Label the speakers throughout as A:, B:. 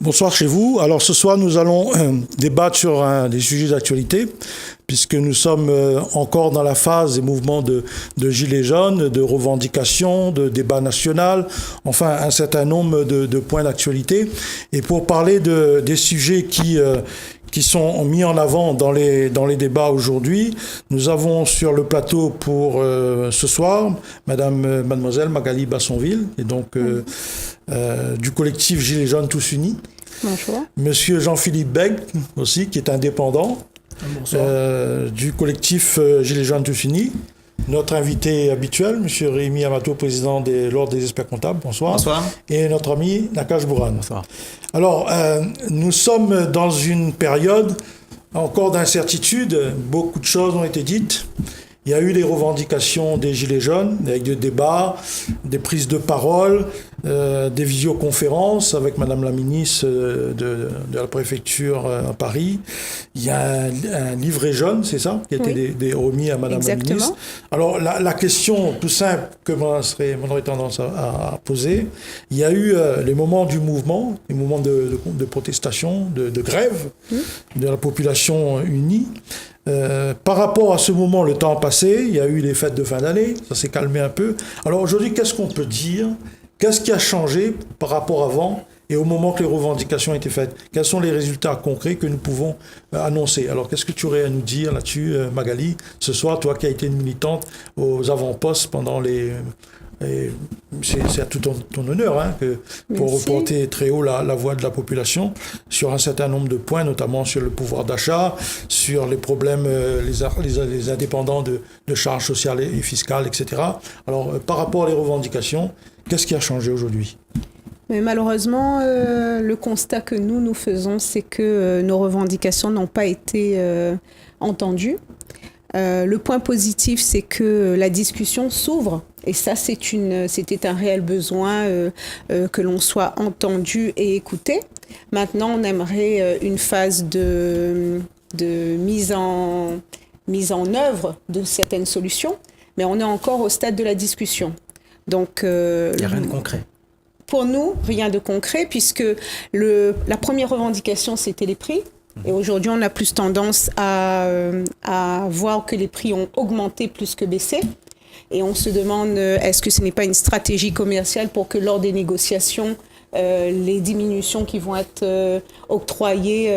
A: Bonsoir chez vous. Alors ce soir, nous allons débattre sur des sujets d'actualité, puisque nous sommes encore dans la phase des mouvements de gilets jaunes, de revendications, de débats national, enfin un certain nombre de points d'actualité. Et pour parler des sujets qui sont mis en avant dans les débats aujourd'hui, nous avons sur le plateau pour ce soir mademoiselle Magali Bassonville, et donc du collectif Gilets jaunes tous unis.
B: Bonjour.
A: Monsieur Jean-Philippe Bègue aussi, qui est indépendant, du collectif Gilets jaunes tous unis. Notre invité habituel, monsieur Rémi Amato, président de l'Ordre des experts comptables. Bonsoir.
C: Bonsoir.
A: Et notre ami Nakash Bourane.
C: Bonsoir.
A: Alors, nous sommes dans une période encore d'incertitude. Beaucoup de choses ont été dites. Il y a eu les revendications des Gilets jaunes, avec des débats, des prises de parole, des visioconférences avec Madame la ministre de la préfecture à Paris. Il y a un livret jaune, c'est ça, qui a été remis à Madame la ministre. Alors la question tout simple que moi j'aurais tendance à poser, il y a eu les moments du mouvement, les moments de protestation, de grève de la population unie. Par rapport à ce moment, le temps passé, il y a eu les fêtes de fin d'année, ça s'est calmé un peu. Alors aujourd'hui, qu'est-ce qu'on peut dire ? Qu'est-ce qui a changé par rapport avant et au moment que les revendications étaient faites ? Quels sont les résultats concrets que nous pouvons annoncer ? Alors qu'est-ce que tu aurais à nous dire là-dessus, Magali, ce soir, toi qui as été une militante aux avant-postes pendant les... Et c'est à tout ton honneur pour reporter très haut la voix de la population sur un certain nombre de points, notamment sur le pouvoir d'achat, sur les problèmes, les indépendants de charges sociales et fiscales, etc. Alors, par rapport à les revendications, qu'est-ce qui a changé aujourd'hui ?
B: Mais malheureusement, le constat que nous faisons, c'est que nos revendications n'ont pas été entendues. Le point positif, c'est que la discussion s'ouvre. Et ça, c'était un réel besoin que l'on soit entendu et écouté. Maintenant, on aimerait une phase de mise en œuvre de certaines solutions, mais on est encore au stade de la discussion. Donc,
C: il n'y a rien de concret.
B: Pour nous, rien de concret, puisque la première revendication, c'était les prix. Et aujourd'hui, on a plus tendance à voir que les prix ont augmenté plus que baissé. Et on se demande, est-ce que ce n'est pas une stratégie commerciale pour que lors des négociations, les diminutions qui vont être octroyées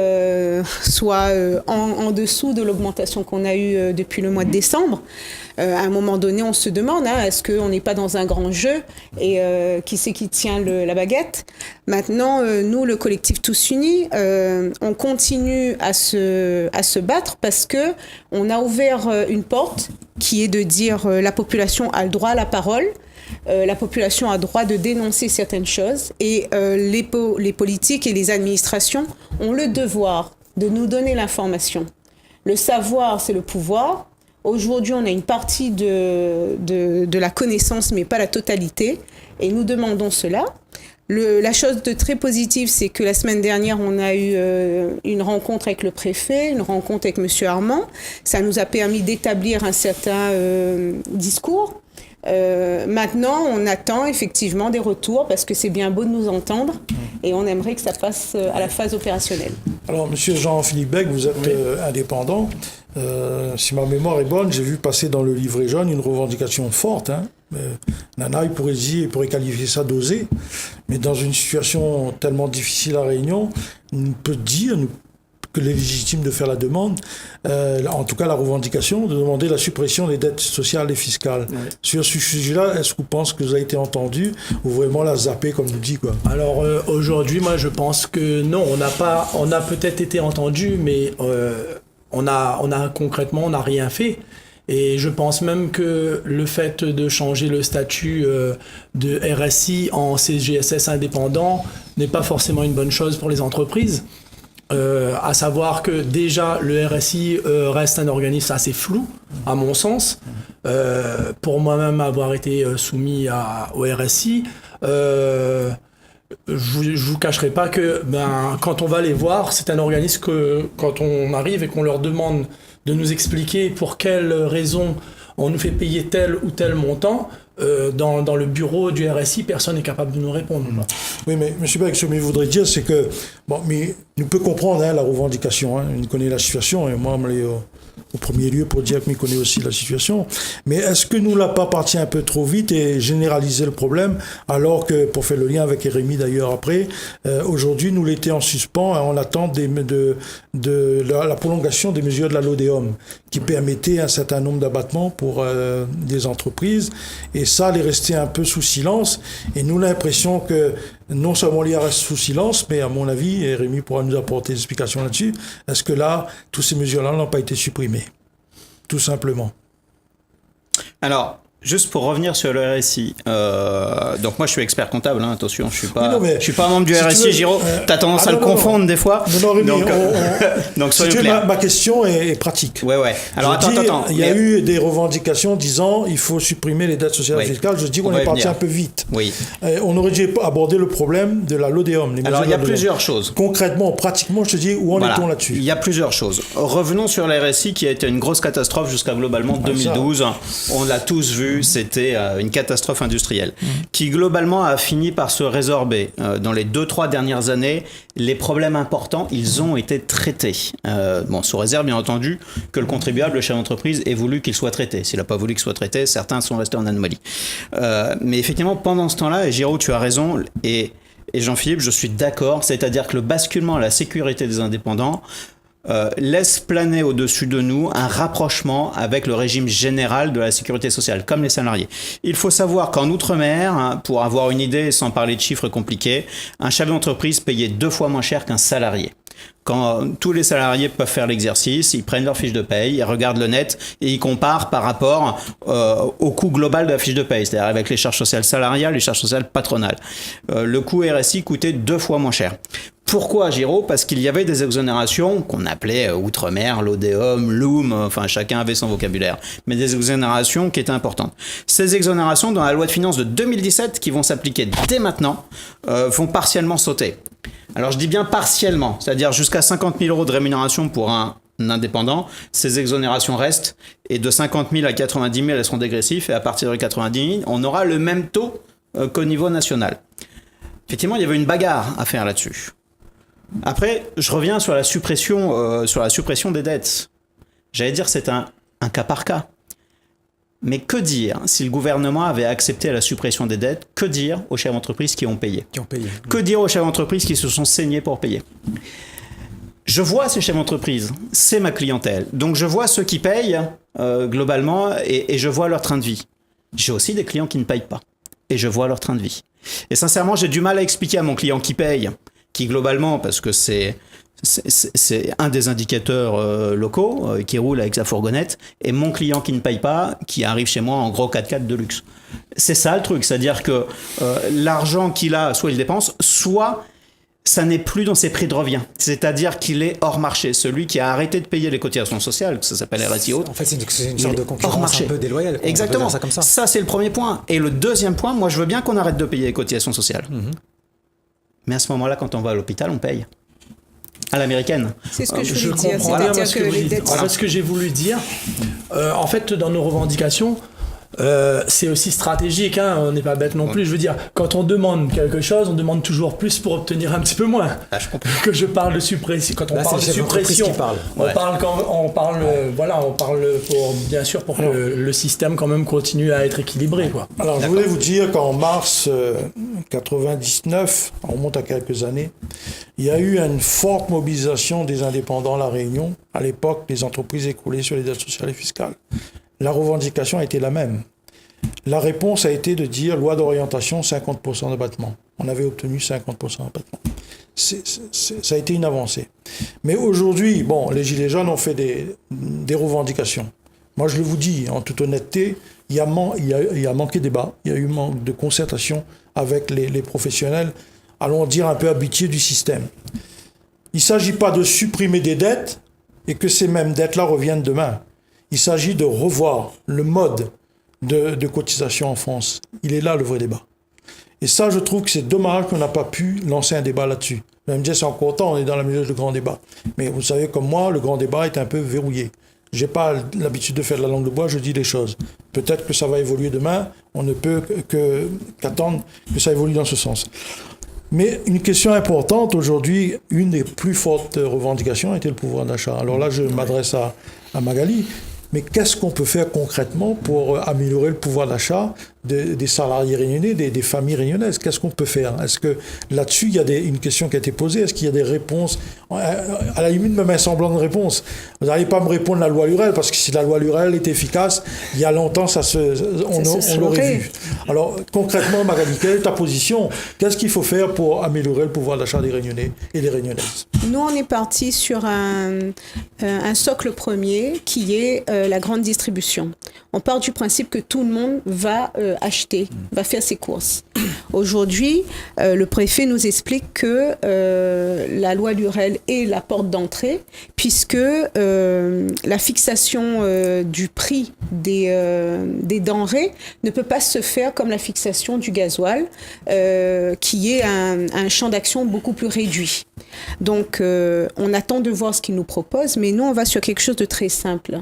B: soient en dessous de l'augmentation qu'on a eue depuis le mois de décembre. À un moment donné, on se demande, est-ce qu'on n'est pas dans un grand jeu et qui c'est qui tient la baguette ? Maintenant, nous, le collectif Tous Unis, on continue à se battre parce que on a ouvert une porte qui est de dire la population a le droit à la parole. La population a le droit de dénoncer certaines choses et les politiques et les administrations ont le devoir de nous donner l'information. Le savoir, c'est le pouvoir. Aujourd'hui, on a une partie de la connaissance, mais pas la totalité, et nous demandons cela. La chose de très positive, c'est que la semaine dernière, on a eu une rencontre avec le préfet, une rencontre avec M. Armand. Ça nous a permis d'établir un certain discours. Maintenant, on attend effectivement des retours parce que c'est bien beau de nous entendre et on aimerait que ça passe à la phase opérationnelle. Alors,
A: monsieur Jean-Philippe Bègue, vous êtes indépendant. Si ma mémoire est bonne, j'ai vu passer dans le livret jaune une revendication forte. Nana, il pourrait qualifier ça d'oser. Mais dans une situation tellement difficile à Réunion, on peut dire que est légitime de faire la demande, en tout cas la revendication, de demander la suppression des dettes sociales et fiscales. Ouais. Sur ce sujet-là, est-ce que vous pensez que vous avez été entendu ou vraiment la zapper comme nous dit quoi ?
C: Alors aujourd'hui, moi je pense que non, on a peut-être été entendu, mais concrètement on n'a rien fait. Et je pense même que le fait de changer le statut de RSI en CGSS indépendant n'est pas forcément une bonne chose pour les entreprises. À savoir que déjà le RSI reste un organisme assez flou, à mon sens. Pour moi-même avoir été soumis au RSI, je vous cacherai pas que quand on va les voir, c'est un organisme que quand on arrive et qu'on leur demande de nous expliquer pour quelles raisons on nous fait payer tel ou tel montant, dans le bureau du RSI, personne n'est capable de nous répondre.
A: Oui, mais M. Beck, ce que je voudrais dire, c'est que, bon, mais nous peut comprendre la revendication, il connaît la situation, et moi, je l'ai au premier lieu pour dire qu'il connaît aussi la situation. Mais est-ce que nous l'a pas parti un peu trop vite et généraliser le problème, alors que, pour faire le lien avec Rémi d'ailleurs après, aujourd'hui, nous l'étions en suspens en attente de la prolongation des mesures de la LODEOM, qui permettait un certain nombre d'abattements pour des entreprises. Et ça, elle est restée un peu sous silence. Et nous, l'impression que non seulement l'IA reste sous silence, mais à mon avis, et Rémi pourra nous apporter des explications là-dessus, est-ce que là, toutes ces mesures-là n'ont pas été supprimées? Tout simplement.
D: Alors, juste pour revenir sur le RSI, donc moi je suis expert comptable, attention, je suis pas membre du RSI, Giraud. T'as tendance à le confondre des fois.
A: Non, Rémi,
D: donc soyons clairs.
A: Ma question est pratique.
D: Ouais. Alors attends.
A: Il y a eu des revendications disant il faut supprimer les dettes sociales et fiscales. Je dis qu'on est parti un peu vite.
D: Oui.
A: On aurait dû aborder le problème de la LODEOM.
D: Alors il y a plusieurs choses.
A: Concrètement, pratiquement, je te dis où en est-on là-dessus?
D: Il y a plusieurs choses. Revenons sur le RSI qui a été une grosse catastrophe jusqu'à globalement 2012. On l'a tous vu. C'était une catastrophe industrielle qui globalement a fini par se résorber. Dans les 2-3 dernières années, les problèmes importants, ils ont été traités. Sous réserve bien entendu que le contribuable, le chef d'entreprise, ait voulu qu'ils soient traités. S'il n'a pas voulu qu'ils soient traités, certains sont restés en anomalie. Mais effectivement, pendant ce temps-là, et Giraud, tu as raison, et Jean-Philippe, je suis d'accord, c'est-à-dire que le basculement à la sécurité des indépendants laisse planer au-dessus de nous un rapprochement avec le régime général de la sécurité sociale, comme les salariés. Il faut savoir qu'en Outre-mer, pour avoir une idée, sans parler de chiffres compliqués, un chef d'entreprise payait 2 fois moins cher qu'un salarié. Quand tous les salariés peuvent faire l'exercice, ils prennent leur fiche de paye, ils regardent le net et ils comparent par rapport au coût global de la fiche de paye, c'est-à-dire avec les charges sociales salariales, les charges sociales patronales. Le coût RSI coûtait 2 fois moins cher. Pourquoi, Giraud? Parce qu'il y avait des exonérations qu'on appelait Outre-mer, LODEOM, LOOM, enfin chacun avait son vocabulaire, mais des exonérations qui étaient importantes. Ces exonérations, dans la loi de finances de 2017, qui vont s'appliquer dès maintenant, vont partiellement sauter. Alors je dis bien partiellement, c'est-à-dire jusqu'à 50 000 euros de rémunération pour un indépendant, ces exonérations restent, et de 50 000 à 90 000, elles seront dégressives, et à partir de 90 000, on aura le même taux qu'au niveau national. Effectivement, il y avait une bagarre à faire là-dessus. Après, je reviens sur la suppression des dettes. J'allais dire c'est un cas par cas. Mais que dire si le gouvernement avait accepté la suppression des dettes? Que dire aux chefs d'entreprise qui ont payé? Que dire aux chefs d'entreprise qui se sont saignés pour payer? Je vois ces chefs d'entreprise, c'est ma clientèle. Donc je vois ceux qui payent globalement et je vois leur train de vie. J'ai aussi des clients qui ne payent pas et je vois leur train de vie. Et sincèrement, j'ai du mal à expliquer à mon client qui paye, qui globalement, parce que c'est un des indicateurs locaux qui roule avec sa fourgonnette, et mon client qui ne paye pas, qui arrive chez moi en gros 4x4 de luxe. C'est ça le truc, c'est-à-dire que l'argent qu'il a, soit il dépense, soit ça n'est plus dans ses prix de revient. C'est-à-dire qu'il est hors marché. Celui qui a arrêté de payer les cotisations sociales, ça s'appelle RSI haute.
E: En fait, c'est une sorte de concurrence un peu déloyale.
D: Exactement.
E: Ça, comme ça.
D: Ça, c'est le premier point. Et le deuxième point, moi, je veux bien qu'on arrête de payer les cotisations sociales. Mais à ce moment-là, quand on va à l'hôpital, on paye. À l'américaine.
B: C'est ce que je voulais dire.
C: Comprends bien
B: C'est-à-dire que les dettes...
C: En fait, ce que j'ai voulu dire, en fait, dans nos revendications, c'est aussi stratégique, on n'est pas bête non plus. Je veux dire, quand on demande quelque chose, on demande toujours plus pour obtenir un petit peu moins.
D: Ah, je comprends.
C: Que je parle de suppression. Quand on parle de suppression, on parle pour, bien sûr, pour que le système quand même continue à être équilibré, quoi.
A: Alors, je voulais vous dire qu'en mars 99, on remonte à quelques années, il y a eu une forte mobilisation des indépendants à La Réunion. À l'époque, les entreprises écroulaient sur les dettes sociales et fiscales. La revendication a été la même. La réponse a été de dire loi d'orientation, 50% d'abattement. On avait obtenu 50% d'abattement. Ça a été une avancée. Mais aujourd'hui, les Gilets jaunes ont fait des revendications. Moi, je le vous dis, en toute honnêteté, il y a manqué de débat, il y a eu manque de concertation avec les professionnels, allons dire un peu habitués du système. Il ne s'agit pas de supprimer des dettes et que ces mêmes dettes-là reviennent demain. Il s'agit de revoir le mode de cotisation en France. Il est là le vrai débat. Et ça, je trouve que c'est dommage qu'on n'a pas pu lancer un débat là-dessus. Vous allez me dire, c'est encore temps, on est dans la milieu du grand débat. Mais vous savez, comme moi, le grand débat est un peu verrouillé. j'ai pas l'habitude de faire de la langue de bois, je dis les choses. Peut-être que ça va évoluer demain, on ne peut qu'attendre que ça évolue dans ce sens. Mais une question importante aujourd'hui, une des plus fortes revendications était le pouvoir d'achat. Alors là, je m'adresse à Magali. Mais qu'est-ce qu'on peut faire concrètement pour améliorer le pouvoir d'achat des salariés réunionnais, des familles réunionnaises? Qu'est-ce qu'on peut faire? Est-ce que là-dessus, il y a une question qui a été posée? Est-ce qu'il y a des réponses? À la limite, même un semblant de réponse. Vous n'allez pas me répondre la loi Lurel, parce que si la loi Lurel est efficace, il y a longtemps, on l'aurait vu. Alors, concrètement, Magali, quelle est ta position? Qu'est-ce qu'il faut faire pour améliorer le pouvoir d'achat des Réunionnais et des Réunionnaises?
B: Nous, on est parti sur un socle premier qui est la grande distribution. On part du principe que tout le monde va acheter, va faire ses courses. Aujourd'hui, le préfet nous explique que la loi Lurel est la porte d'entrée, puisque la fixation du prix des denrées ne peut pas se faire comme la fixation du gasoil, qui est un champ d'action beaucoup plus réduit. Donc, on attend de voir ce qu'il nous propose, mais nous, on va sur quelque chose de très simple.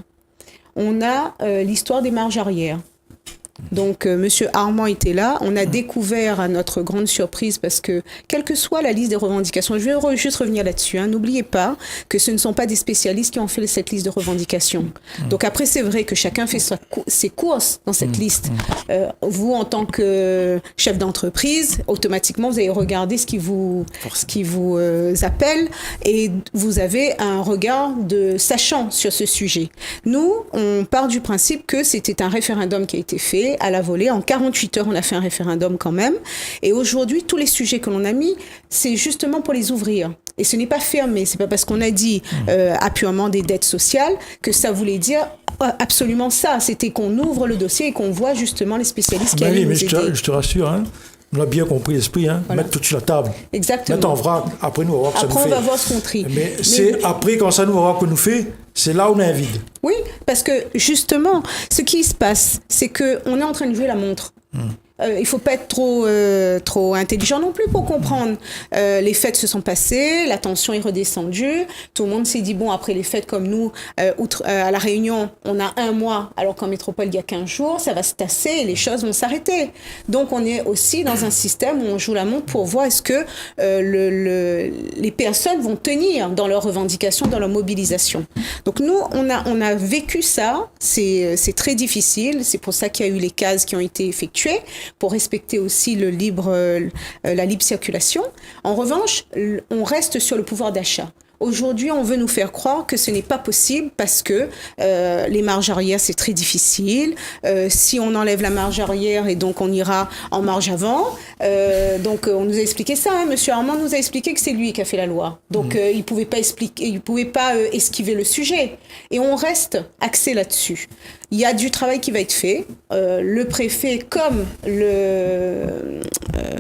B: On a l'histoire des marges arrière. Donc, Monsieur Armand était là. On a découvert, à notre grande surprise, parce que, quelle que soit la liste des revendications, je vais juste revenir là-dessus, n'oubliez pas que ce ne sont pas des spécialistes qui ont fait cette liste de revendications. Donc après, c'est vrai que chacun fait ses courses dans cette liste. Vous, en tant que chef d'entreprise, automatiquement, vous allez regarder ce qui vous appelle, et vous avez un regard de sachant sur ce sujet. Nous, on part du principe que c'était un référendum qui a été fait à la volée. En 48 heures, on a fait un référendum quand même. Et aujourd'hui, tous les sujets que l'on a mis, c'est justement pour les ouvrir. Et ce n'est pas fermé. C'est pas parce qu'on a dit appuiement des dettes sociales que ça voulait dire absolument ça. C'était qu'on ouvre le dossier et qu'on voit justement les spécialistes qui allaient nous aider.
A: Je te rassure, on a bien compris l'esprit, voilà. Mettre tout sur la table.
B: Exactement.
A: Mettre en vrac, après nous, on va voir ce que ça nous fait.
B: Après, on va voir ce qu'on trie.
A: Mais c'est après, quand ça nous va voir que nous fait, c'est là où on est vide.
B: Oui, parce que justement, ce qui se passe, c'est qu'on est en train de jouer la montre. Il ne faut pas être trop intelligent non plus pour comprendre. Les fêtes se sont passées, la tension est redescendue. Tout le monde s'est dit, bon, après les fêtes comme nous, à La Réunion, on a 1 mois, alors qu'en métropole, il y a 15 jours, ça va se tasser et les choses vont s'arrêter. Donc, on est aussi dans un système où on joue la montre pour voir est-ce que les personnes vont tenir dans leurs revendications, dans leur mobilisation. Donc, nous, on a vécu ça. C'est très difficile. C'est pour ça qu'il y a eu les cases qui ont été effectuées, pour respecter aussi la libre circulation. En revanche, on reste sur le pouvoir d'achat. Aujourd'hui, on veut nous faire croire que ce n'est pas possible parce que les marges arrière, c'est très difficile. Si on enlève la marge arrière, et donc on ira en marge avant. Donc, on nous a expliqué ça. Monsieur Armand nous a expliqué que c'est lui qui a fait la loi. Donc, il pouvait pas esquiver le sujet. Et on reste axé là-dessus. Il y a du travail qui va être fait. Le préfet, comme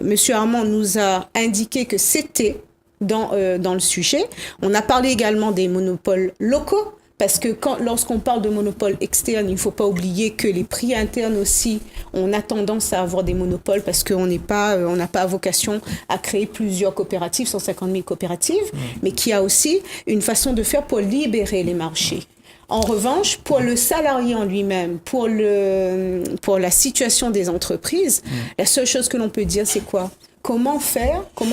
B: Monsieur Armand nous a indiqué que c'était dans le sujet. On a parlé également des monopoles locaux, parce que lorsqu'on parle de monopole externe, il ne faut pas oublier que les prix internes aussi, on a tendance à avoir des monopoles parce qu'on n'a pas vocation à créer plusieurs coopératives, 150 000 coopératives, mais qu'il y a aussi une façon de faire pour libérer les marchés. En revanche, pour le salarié en lui-même, pour la situation des entreprises, la seule chose que l'on peut dire, c'est quoi ? Comment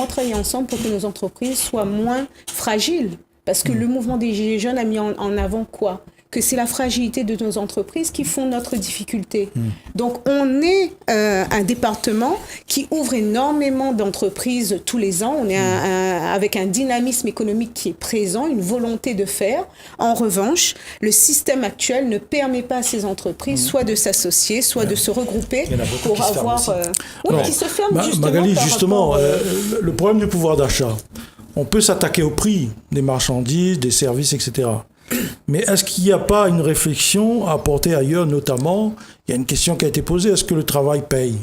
B: travailler ensemble pour que nos entreprises soient moins fragiles? Parce que le mouvement des Gilets jaunes a mis en avant quoi? Que c'est la fragilité de nos entreprises qui font notre difficulté. Donc, on est un département qui ouvre énormément d'entreprises tous les ans. On est avec un dynamisme économique qui est présent, une volonté de faire. En revanche, le système actuel ne permet pas à ces entreprises soit de s'associer, soit de se regrouper pour avoir... qui se ferment justement.
A: Magali, justement, le problème du pouvoir d'achat, on peut s'attaquer au prix des marchandises, des services, etc. Mais est-ce qu'il n'y a pas une réflexion à apporter ailleurs, notamment, il y a une question qui a été posée, est-ce que le travail paye?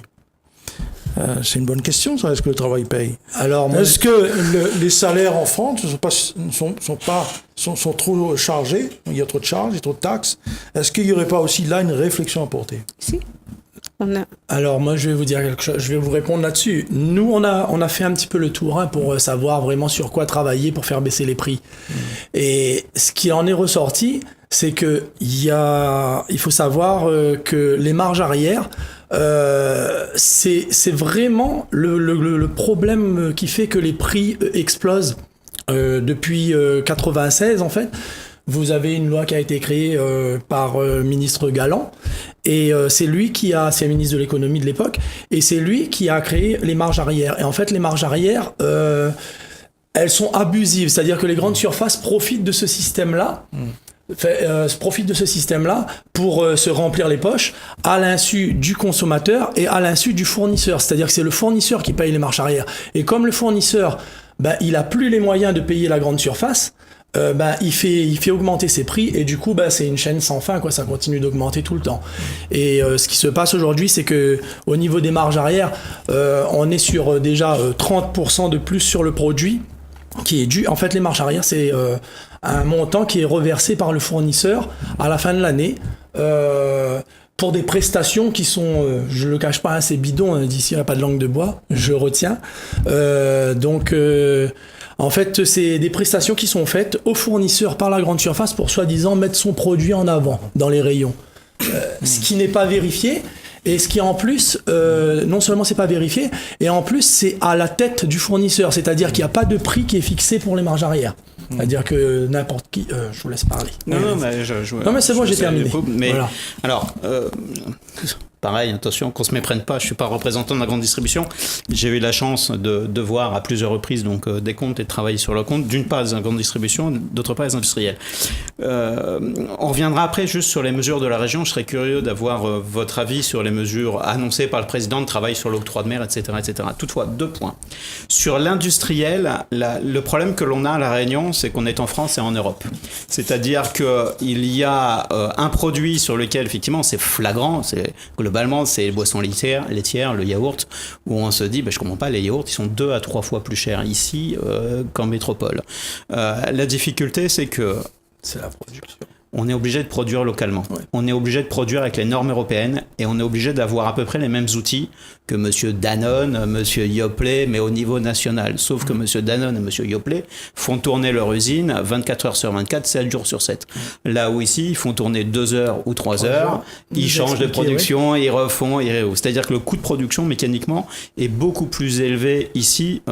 A: C'est une bonne question, ça, est-ce que le travail paye? Alors, est-ce que les salaires en France sont trop chargés? Il y a trop de charges, il y a trop de taxes. Est-ce qu'il n'y aurait pas aussi là une réflexion à apporter?
B: Si.
C: Alors moi je vais vous dire quelque chose, je vais vous répondre là-dessus. Nous on a fait un petit peu le tour pour savoir vraiment sur quoi travailler pour faire baisser les prix. Et ce qui en est ressorti, c'est que il faut savoir que les marges arrière, c'est vraiment le problème qui fait que les prix explosent depuis 96 en fait. Vous avez une loi qui a été créée par ministre Galland et c'est le ministre de l'économie de l'époque et c'est lui qui a créé les marges arrière. Et en fait, les marges arrière, elles sont abusives, c'est-à-dire que les grandes surfaces profitent de ce système-là. Profitent de ce système-là pour se remplir les poches à l'insu du consommateur et à l'insu du fournisseur. C'est-à-dire que c'est le fournisseur qui paye les marges arrière. Et comme le fournisseur, il a plus les moyens de payer la grande surface, il fait augmenter ses prix et du coup c'est une chaîne sans fin, quoi, ça continue d'augmenter tout le temps. Et ce qui se passe aujourd'hui, c'est que au niveau des marges arrière, on est sur déjà 30% de plus sur le produit qui est dû. En fait, les marges arrière, c'est un montant qui est reversé par le fournisseur à la fin de l'année pour des prestations qui sont, je le cache pas, c'est bidon, d'ici il n'y a pas de langue de bois, je retiens. En fait, c'est des prestations qui sont faites aux fournisseurs par la grande surface pour soi-disant mettre son produit en avant dans les rayons. Ce qui n'est pas vérifié. Et ce qui en plus, non seulement c'est pas vérifié, et en plus c'est à la tête du fournisseur, c'est-à-dire qu'il n'y a pas de prix qui est fixé pour les marges arrière. C'est-à-dire que n'importe qui, je vous laisse parler.
D: Non,
C: mais c'est bon, j'ai terminé.
D: Mais
C: voilà.
D: Alors, pareil, attention qu'on se méprenne pas, je suis pas représentant de la grande distribution. J'ai eu la chance de voir à plusieurs reprises des comptes et de travailler sur le compte, d'une part les grande distribution, d'autre part les industriels. On reviendra après juste sur les mesures de la région. Je serais curieux d'avoir votre avis sur les mesures annoncées par le président de travail sur l'octroi de mer, etc., etc. Toutefois, 2 points. Sur l'industriel, le problème que l'on a à La Réunion, c'est qu'on est en France et en Europe. C'est-à-dire qu'il y a un produit sur lequel, effectivement, c'est flagrant, globalement, c'est les boissons laitières, le yaourt, où on se dit, je comprends pas, les yaourts, ils sont 2 à 3 fois plus chers ici qu'en métropole. La difficulté, c'est que
C: c'est la production.
D: On est obligé de produire localement.
C: Ouais.
D: On est obligé de produire avec les normes européennes et on est obligé d'avoir à peu près les mêmes outils que monsieur Danone, monsieur Yoplait, mais au niveau national. Sauf que monsieur Danone et monsieur Yoplait font tourner leur usine 24 heures sur 24, 7 jours sur 7. Là où ici, ils font tourner 2 heures ou 3 heures, ils changent de production, ils refont, ils réouvrent. C'est-à-dire que le coût de production, mécaniquement, est beaucoup plus élevé ici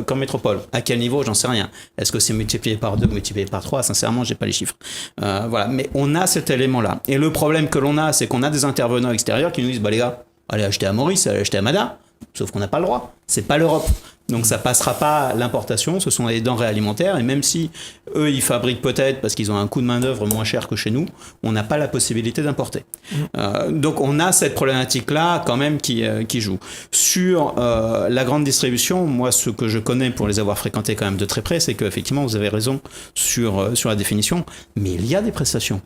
D: qu'en métropole. À quel niveau, j'en sais rien. Est-ce que c'est multiplié par 2, multiplié par 3 ? Sincèrement, j'ai pas les chiffres. Voilà. Mais on a cet élément-là. Et le problème que l'on a, c'est qu'on a des intervenants extérieurs qui nous disent, les gars, allez acheter à Maurice, allez acheter à Mada. Sauf qu'on n'a pas le droit. C'est pas l'Europe. Donc ça passera pas l'importation, ce sont les denrées alimentaires. Et même si eux, ils fabriquent peut-être parce qu'ils ont un coût de main-d'œuvre moins cher que chez nous, on n'a pas la possibilité d'importer. Donc on a cette problématique-là quand même qui joue. Sur la grande distribution, moi, ce que je connais pour les avoir fréquentés quand même de très près, c'est qu'effectivement, vous avez raison sur la définition, mais il y a des prestations.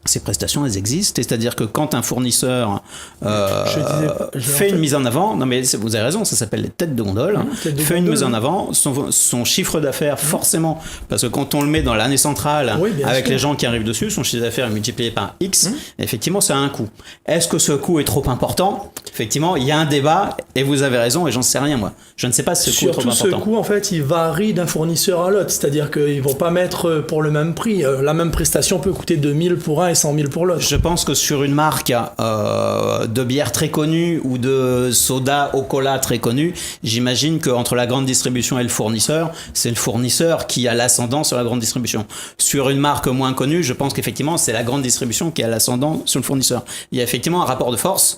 D: Ces prestations, elles existent, c'est-à-dire que quand un fournisseur fait une mise en avant, non mais vous avez raison, ça s'appelle les têtes de gondole, fait une mise en avant, son chiffre d'affaires, forcément, parce que quand on le met dans l'année centrale, avec les gens qui arrivent dessus, son chiffre d'affaires est multiplié par X, effectivement, ça a un coût. Est-ce que ce coût est trop important ? Effectivement, il y a un débat, et vous avez raison, et j'en sais rien, moi. Je ne sais pas si ce coût est trop important.
C: Surtout ce coût, en fait, il varie d'un fournisseur à l'autre, c'est-à-dire qu'ils ne vont pas mettre pour le même prix. La même prestation peut coûter 2000 pour un et 100 000 pour l'autre.
D: Je pense que sur une marque de bière très connue ou de soda au cola très connue, j'imagine qu'entre la grande distribution et le fournisseur, c'est le fournisseur qui a l'ascendant sur la grande distribution. Sur une marque moins connue, je pense qu'effectivement, c'est la grande distribution qui a l'ascendant sur le fournisseur. Il y a effectivement un rapport de force.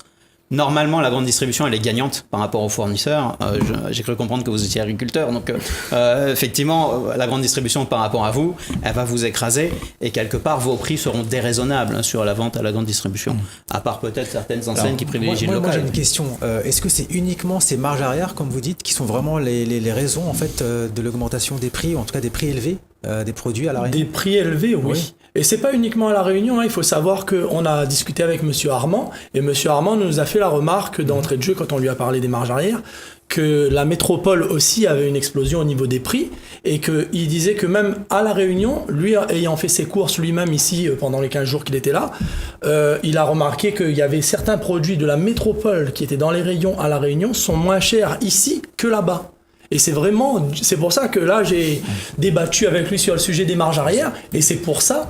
D: Normalement, la grande distribution, elle est gagnante par rapport aux fournisseurs. J'ai cru comprendre que vous étiez agriculteur. Donc, effectivement, la grande distribution par rapport à vous, elle va vous écraser. Et quelque part, vos prix seront déraisonnables sur la vente à la grande distribution. À part peut-être certaines enseignes qui privilégient le local.
E: Moi, j'ai une question. Est-ce que c'est uniquement ces marges arrière, comme vous dites, qui sont vraiment les raisons en fait, de l'augmentation des prix, ou en tout cas des prix élevés des produits à La Réunion ?
C: Des prix élevés, oui. Et c'est pas uniquement à La Réunion, il faut savoir qu'on a discuté avec Monsieur Armand, et Monsieur Armand nous a fait la remarque d'entrée de jeu quand on lui a parlé des marges arrière, que la métropole aussi avait une explosion au niveau des prix et qu'il disait que même à La Réunion, lui ayant fait ses courses lui-même ici pendant les 15 jours qu'il était là, il a remarqué qu'il y avait certains produits de la métropole qui étaient dans les rayons à La Réunion sont moins chers ici que là-bas. Et c'est pour ça que là j'ai débattu avec lui sur le sujet des marges arrière et c'est pour ça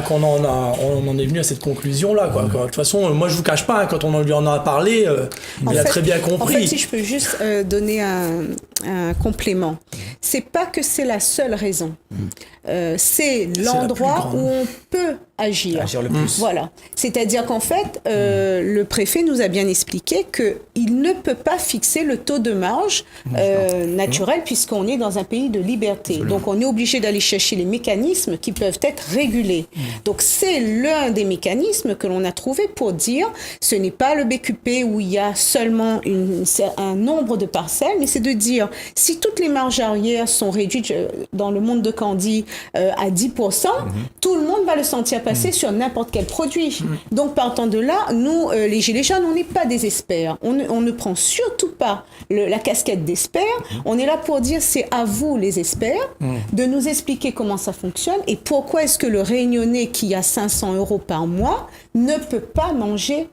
C: qu'on en est venu à cette conclusion-là, quoi. De toute façon, moi je vous cache pas, quand on lui en a parlé, il a très bien compris.
B: En fait, si je peux juste donner un complément, c'est pas que c'est la seule raison. C'est l'endroit où on peut agir
E: le plus.
B: Voilà. C'est-à-dire qu'en fait, le préfet nous a bien expliqué qu'il ne peut pas fixer le taux de marge naturel puisqu'on est dans un pays de liberté. Donc on est obligé d'aller chercher les mécanismes qui peuvent être régulés. Donc c'est l'un des mécanismes que l'on a trouvé pour dire ce n'est pas le BQP où il y a seulement un nombre de parcelles, mais c'est de dire si toutes les marges arrières sont réduites dans le monde de Candy à 10%, tout le monde va le sentir passer sur n'importe quel produit. Donc partant de là, nous, les Gilets jaunes, on n'est pas des experts. On ne prend surtout pas la casquette d'experts. On est là pour dire c'est à vous les experts de nous expliquer comment ça fonctionne et pourquoi est-ce que le Réunionnais qui a 500 € par mois ne peut pas manger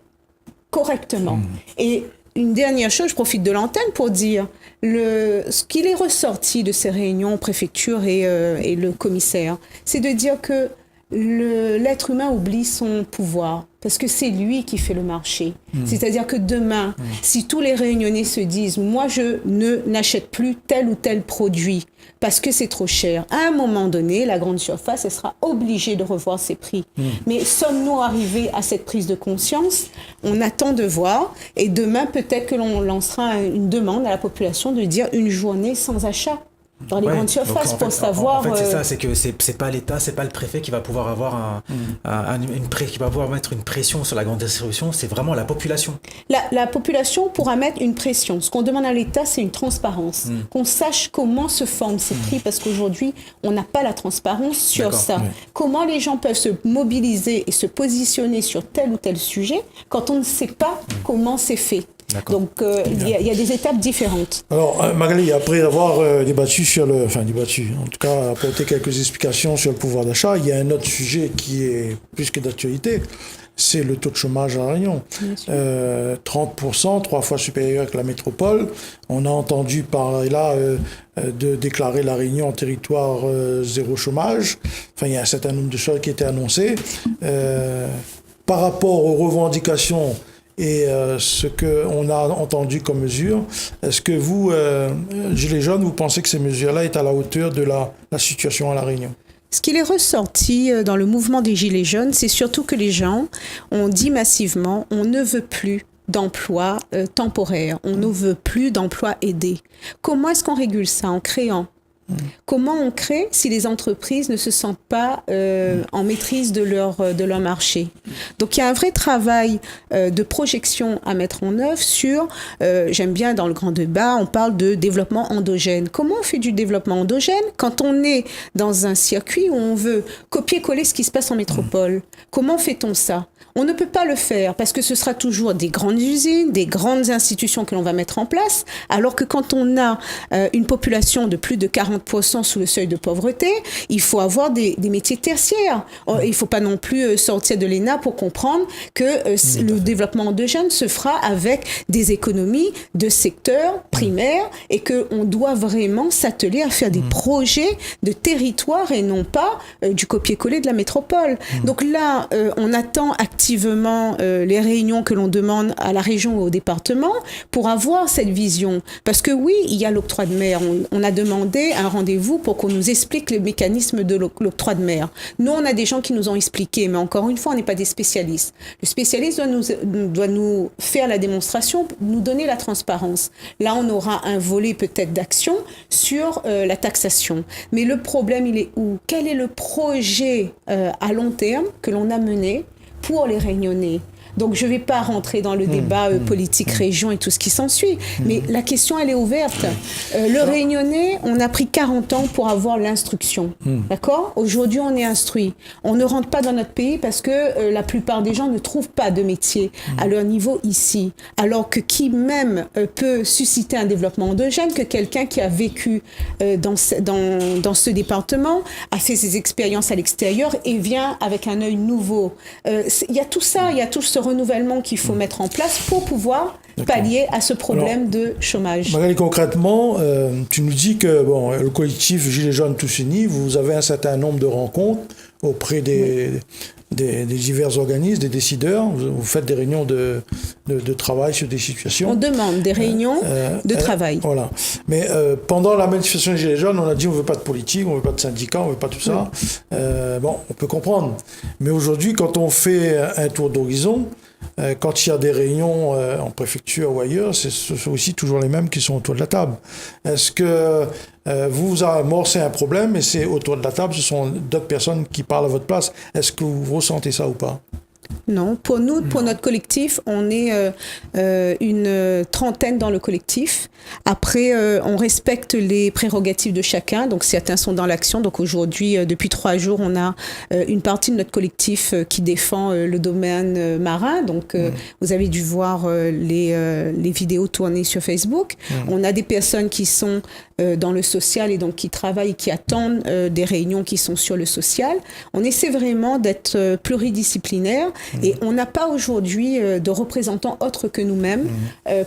B: correctement. Et une dernière chose, je profite de l'antenne pour dire ce qu'il est ressorti de ces réunions préfecture et le commissaire, c'est de dire que l'être humain oublie son pouvoir parce que c'est lui qui fait le marché. C'est-à-dire que demain, si tous les Réunionnais se disent « moi, je n'achète plus tel ou tel produit parce que c'est trop cher », à un moment donné, la grande surface, elle sera obligée de revoir ses prix. Mais sommes-nous arrivés à cette prise de conscience ? On attend de voir et demain, peut-être que l'on lancera une demande à la population de dire une journée sans achat dans les grandes surfaces pour savoir.
E: En fait, c'est ça, c'est que c'est pas l'État, c'est pas le préfet qui va pouvoir avoir qui va pouvoir mettre une pression sur la grande distribution, c'est vraiment la population.
B: La population pourra mettre une pression. Ce qu'on demande à l'État, c'est une transparence, qu'on sache comment se forment ces prix, parce qu'aujourd'hui, on n'a pas la transparence sur ça. Comment les gens peuvent se mobiliser et se positionner sur tel ou tel sujet quand on ne sait pas comment c'est fait. Donc, il y a des étapes différentes.
A: Alors, Magali, après avoir débattu en tout cas, apporté quelques explications sur le pouvoir d'achat, il y a un autre sujet qui est plus que d'actualité, c'est le taux de chômage à La Réunion. 30%, 3 fois supérieur que la métropole. On a entendu parler là de déclarer La Réunion en territoire zéro chômage. Enfin, il y a un certain nombre de choses qui étaient annoncées. Par rapport aux revendications et ce qu'on a entendu comme mesure, est-ce que vous, Gilets jaunes, vous pensez que ces mesures-là est à la hauteur de la situation à La Réunion ?
B: Ce qui est ressorti dans le mouvement des Gilets jaunes, c'est surtout que les gens ont dit massivement on ne veut plus d'emploi temporaire, on ne veut plus d'emploi aidé. Comment est-ce qu'on régule ça ? En créant. Comment on crée si les entreprises ne se sentent pas en maîtrise de leur marché ? Donc il y a un vrai travail de projection à mettre en œuvre sur, j'aime bien dans le grand débat, on parle de développement endogène. Comment on fait du développement endogène quand on est dans un circuit où on veut copier-coller ce qui se passe en métropole ? Comment fait-on ça ? On ne peut pas le faire parce que ce sera toujours des grandes usines, des grandes institutions que l'on va mettre en place, alors que quand on a une population de plus de 40% sous le seuil de pauvreté, il faut avoir des métiers tertiaires. Il ne faut pas non plus sortir de l'ENA pour comprendre que le développement endogène se fera avec des économies de secteur primaire et qu'on doit vraiment s'atteler à faire des projets de territoire et non pas du copier-coller de la métropole. Donc là, on attend activement les réunions que l'on demande à la région ou au département pour avoir cette vision. Parce que oui, il y a l'octroi de mer. On a demandé un rendez-vous pour qu'on nous explique le mécanisme de l'octroi de mer. Nous, on a des gens qui nous ont expliqué, mais encore une fois, on n'est pas des spécialistes. Le spécialiste doit nous faire la démonstration, nous donner la transparence. Là, on aura un volet peut-être d'action sur la taxation. Mais le problème, il est où ? Quel est le projet à long terme que l'on a mené pour les Réunionnais ? Donc, je ne vais pas rentrer dans le débat politique région et tout ce qui s'ensuit. Mais la question, elle est ouverte. Le Réunionnais, on a pris 40 ans pour avoir l'instruction. D'accord ? Aujourd'hui, on est instruit. On ne rentre pas dans notre pays parce que la plupart des gens ne trouvent pas de métier à leur niveau ici. Alors que qui même peut susciter un développement endogène que quelqu'un qui a vécu dans ce département, a fait ses expériences à l'extérieur et vient avec un œil nouveau. Il y a tout ça, il y a tout ce renouvellement qu'il faut mettre en place pour pouvoir pallier à ce problème de chômage.
A: Magali, concrètement, tu nous dis que le collectif Gilets jaunes tous unis, vous avez un certain nombre de rencontres auprès des divers organismes, des décideurs. Vous faites des réunions de travail sur des situations.
B: On demande des réunions de travail.
A: Voilà. Mais pendant la manifestation des Gilets jaunes, on a dit on ne veut pas de politique, on ne veut pas de syndicats, on ne veut pas tout ça. On peut comprendre. Mais aujourd'hui, quand on fait un tour d'horizon, quand il y a des réunions en préfecture ou ailleurs, ce sont aussi toujours les mêmes qui sont autour de la table. Est-ce que vous amorcez un problème et c'est autour de la table, ce sont d'autres personnes qui parlent à votre place? Est-ce que vous ressentez ça ou pas?
B: Non, pour nous, pour notre collectif, on est une trentaine dans le collectif. Après, on respecte les prérogatives de chacun. Donc, certains sont dans l'action. Donc, aujourd'hui, depuis 3 jours, on a une partie de notre collectif qui défend le domaine marin. Donc, vous avez dû voir les vidéos tournées sur Facebook. On a des personnes qui sont dans le social et donc qui travaillent, qui attendent des réunions qui sont sur le social. On essaie vraiment d'être pluridisciplinaire et on n'a pas aujourd'hui de représentants autres que nous-mêmes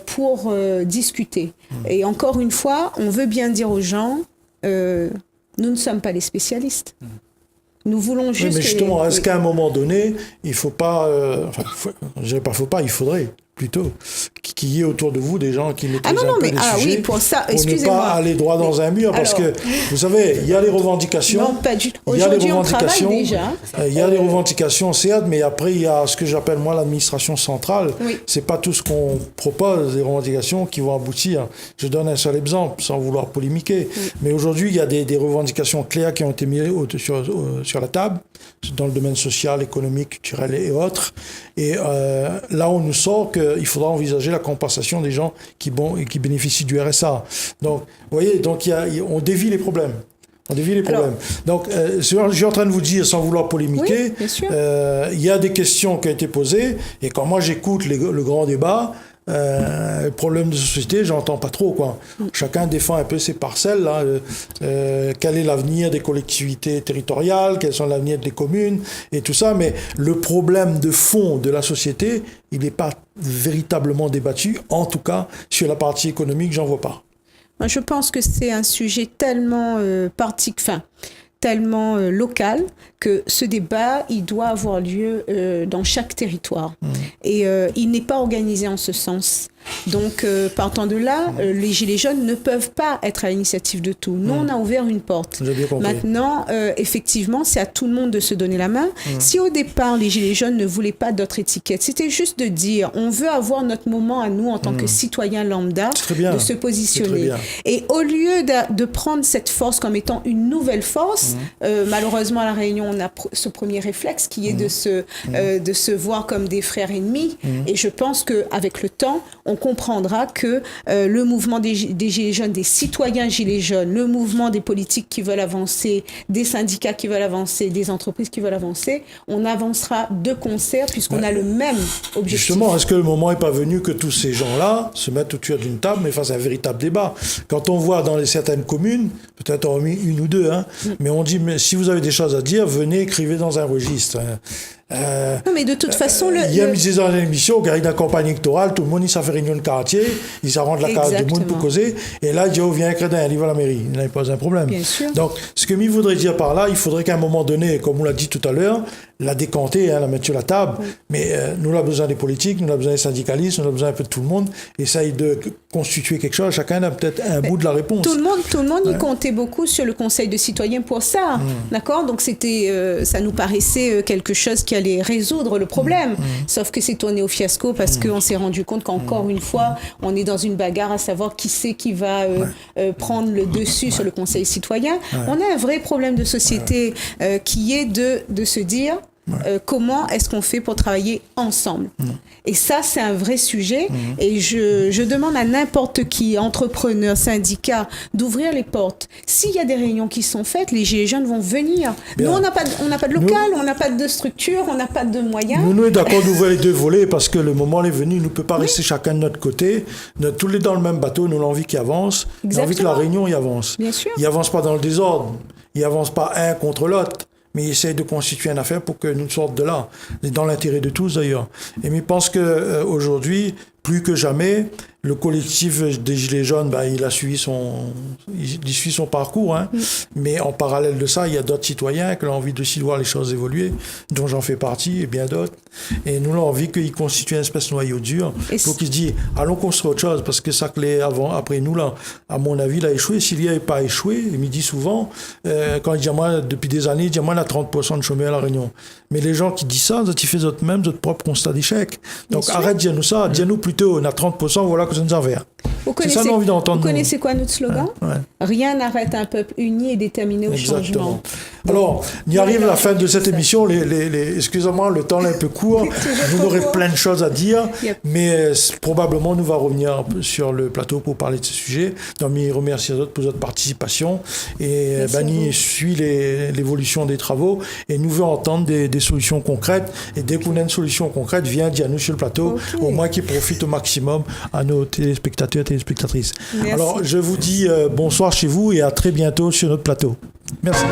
B: pour discuter. Et encore une fois, on veut bien dire aux gens, nous ne sommes pas les spécialistes. Nous voulons juste...
A: Oui, mais justement, est-ce qu'à un moment donné, il ne faut pas... je dirais pas faut pas, il faudrait plutôt qu'il y ait autour de vous des gens qui maîtrisent un peu les sujets,
B: oui, pour ça,
A: pour ne pas aller droit dans un mur, parce que, vous savez, il y a les revendications.
B: Non, pas du tout. Aujourd'hui, on travaille déjà.
A: Il y a les revendications, certes, mais après, il y a ce que j'appelle, moi, l'administration centrale.
B: Oui.
A: C'est pas tout ce qu'on propose, des revendications qui vont aboutir. Je donne un seul exemple, sans vouloir polémiquer. Mais aujourd'hui, il y a des revendications claires qui ont été mises sur la table, dans le domaine social, économique, culturel et autres. Et là, on nous sort qu'il faudra envisager la compensation des gens qui bénéficient du RSA. Donc, vous voyez, on dévie les problèmes. Donc, je suis en train de vous dire, sans vouloir polémiquer, il y a des questions qui ont été posées, et quand moi j'écoute le grand débat, le problème de société, j'entends pas trop, quoi. Chacun défend un peu ses parcelles, là. Quel est l'avenir des collectivités territoriales, quels sont l'avenir des communes et tout ça, mais le problème de fond de la société, il n'est pas véritablement débattu, en tout cas sur la partie économique, j'en vois pas.
B: Moi, je pense que c'est un sujet tellement tellement local que ce débat, il doit avoir lieu dans chaque territoire. Et il n'est pas organisé en ce sens. Donc, partant de là, les Gilets jaunes ne peuvent pas être à l'initiative de tout. Nous, on a ouvert une porte.
A: J'ai bien compris.
B: Maintenant, effectivement, c'est à tout le monde de se donner la main. Si au départ, les Gilets jaunes ne voulaient pas d'autres étiquettes, c'était juste de dire, on veut avoir notre moment à nous en tant que citoyens lambda, de se positionner. Et au lieu de prendre cette force comme étant une nouvelle force, malheureusement, à La Réunion, on a ce premier réflexe qui est de se voir comme des frères ennemis. Et je pense qu'avec le temps, on comprendra que le mouvement des Gilets jaunes, des citoyens Gilets jaunes, le mouvement des politiques qui veulent avancer, des syndicats qui veulent avancer, des entreprises qui veulent avancer, on avancera de concert puisqu'on a le même objectif.
A: Justement, est-ce que le moment n'est pas venu que tous ces gens-là se mettent autour d'une table mais fassent un véritable débat? Quand on voit dans certaines communes, peut-être hormis une ou deux, mais on dit, mais si vous avez des choses à dire, venez, écrivez dans un registre.
B: Non, mais de toute façon,
A: il y a mis dans l'émission, car il y a une campagne électorale, tout le monde, il s'en fait réunion de quartier, il s'en rend de la carte du monde pour causer, et là, il dit, oh, viens, crédin, il va à la mairie. Il n'y a pas un problème.
B: Bien sûr.
A: Donc, ce que Mie voudrait dire par là, il faudrait qu'à un moment donné, comme on l'a dit tout à l'heure, la décanter, la mettre sur la table, mais nous, on a besoin des politiques, nous, on a besoin des syndicalistes, nous, on a besoin un peu de tout le monde, essaye de constituer quelque chose, chacun a peut-être un bout de la réponse.
B: Tout le monde y comptait beaucoup sur le Conseil de citoyens pour ça, d'accord? Donc, ça nous paraissait quelque chose qui allait résoudre le problème. Sauf que c'est tourné au fiasco parce qu'on s'est rendu compte qu'encore une fois, on est dans une bagarre à savoir qui c'est qui va prendre le dessus sur le Conseil citoyen. On a un vrai problème de société qui est de se dire comment est-ce qu'on fait pour travailler ensemble. Et ça, c'est un vrai sujet. Et je demande à n'importe qui, entrepreneur, syndicat, d'ouvrir les portes. S'il y a des réunions qui sont faites, les Gilets jaunes vont venir.
A: Bien.
B: Nous, on n'a pas de local, on n'a pas de structure, on n'a pas de moyens.
A: Nous sommes d'accord d'ouvrir les deux volets parce que le moment est venu. Nous ne pouvons pas rester chacun de notre côté. Tous les dans le même bateau, nous avons envie qu'il avance. Nous avons envie que la réunion y avance.
B: Bien sûr.
A: Il avance pas dans le désordre. Il avance pas un contre l'autre. Mais il essaie de constituer une affaire pour que nous sortions de là. C'est dans l'intérêt de tous d'ailleurs. Et je pense qu'aujourd'hui, plus que jamais, le collectif des Gilets jaunes, il suit son parcours. Hein. Mais en parallèle de ça, il y a d'autres citoyens qui ont envie aussi de voir les choses évoluer, dont j'en fais partie et bien d'autres. Et nous avons envie qu'ils constituent une espèce de noyau dur pour qu'ils se disent allons construire autre chose, parce que ça que après nous, là, à mon avis, il a échoué. S'il n'y avait pas échoué, il me dit souvent, quand il dit à moi, depuis des années, il dit à moi, on a 30% de chômeurs à La Réunion. Mais les gens qui disent ça, ils font votre propre constat d'échec. Donc arrête de dire nous ça, dis-nous plutôt, on a 30%, voilà que ça nous en vient.
B: Vous connaissez quoi notre slogan? Rien n'arrête un peuple uni et déterminé au changement.
A: Alors, on y arrive à la fin de cette émission. Excusez-moi, le temps est un peu court. Vous aurez plein de choses à dire, mais probablement nous va revenir sur le plateau pour parler de ce sujet. Donc, je remercie les autres pour votre participation. Et Bani suit l'évolution des travaux et nous veut entendre des solutions concrètes. Et dès qu'on a une solution concrète, viens dire à nous sur le plateau, au moins qu'il profite au maximum à nos téléspectateurs et téléspectatrices. Merci. Alors, je vous dis bonsoir chez vous et à très bientôt sur notre plateau. Merci.